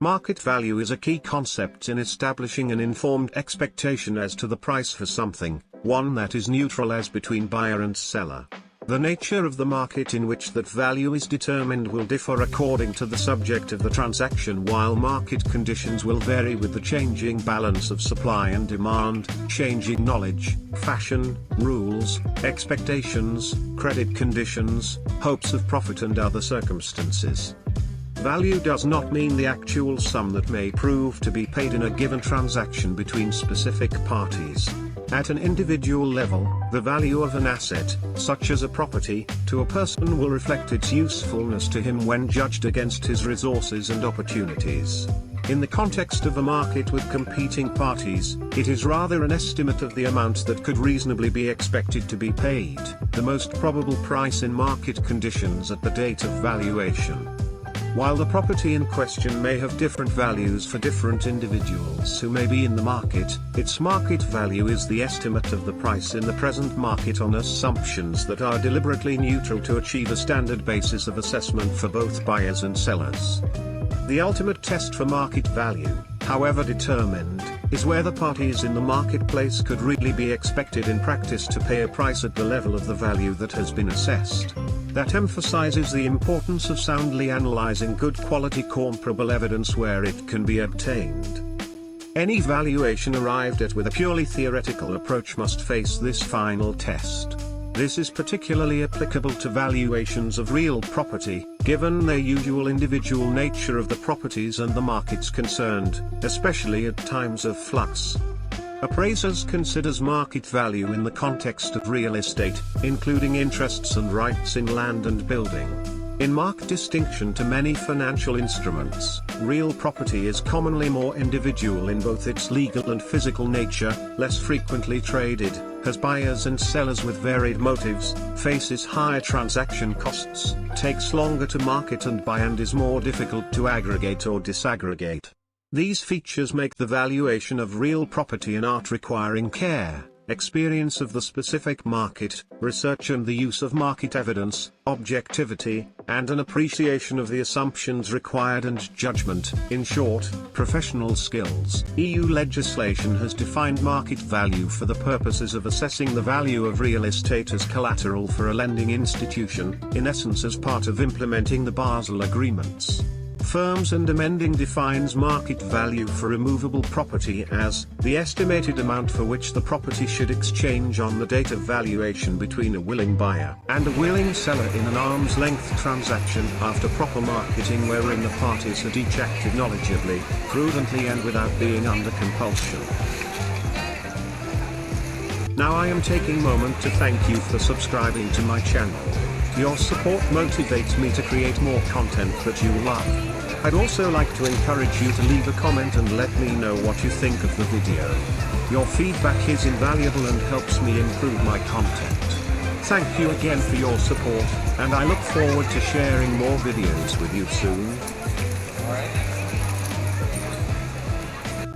Market value is a key concept in establishing an informed expectation as to the price for something, one that is neutral as between buyer and seller. The nature of the market in which that value is determined will differ according to the subject of the transaction, while market conditions will vary with the changing balance of supply and demand, changing knowledge, fashion, rules, expectations, credit conditions, hopes of profit and other circumstances. Value does not mean the actual sum that may prove to be paid in a given transaction between specific parties. At an individual level, the value of an asset, such as a property, to a person will reflect its usefulness to him when judged against his resources and opportunities. In the context of a market with competing parties, it is rather an estimate of the amount that could reasonably be expected to be paid, the most probable price in market conditions at the date of valuation. While the property in question may have different values for different individuals who may be in the market, its market value is the estimate of the price in the present market on assumptions that are deliberately neutral to achieve a standard basis of assessment for both buyers and sellers. The ultimate test for market value, however determined, is where the parties in the marketplace could really be expected in practice to pay a price at the level of the value that has been assessed. That emphasizes the importance of soundly analyzing good quality comparable evidence where it can be obtained. Any valuation arrived at with a purely theoretical approach must face this final test. This is particularly applicable to valuations of real property, given their usual individual nature of the properties and the markets concerned, especially at times of flux. Appraisers considers market value in the context of real estate, including interests and rights in land and building. In marked distinction to many financial instruments, real property is commonly more individual in both its legal and physical nature, less frequently traded, has buyers and sellers with varied motives, faces higher transaction costs, takes longer to market and buy, and is more difficult to aggregate or disaggregate. These features make the valuation of real property an art requiring care, experience of the specific market, research and the use of market evidence, objectivity, and an appreciation of the assumptions required and judgment, in short, professional skills. EU legislation has defined market value for the purposes of assessing the value of real estate as collateral for a lending institution, in essence as part of implementing the Basel Agreements. Firms and amending defines market value for immovable property as the estimated amount for which the property should exchange on the date of valuation between a willing buyer and a willing seller in an arm's length transaction after proper marketing wherein the parties had each acted knowledgeably, prudently and without being under compulsion. Now I am taking a moment to thank you for subscribing to my channel. Your support motivates me to create more content that you love. I'd also like to encourage you to leave a comment and let me know what you think of the video. Your feedback is invaluable and helps me improve my content. Thank you again for your support, and I look forward to sharing more videos with you soon.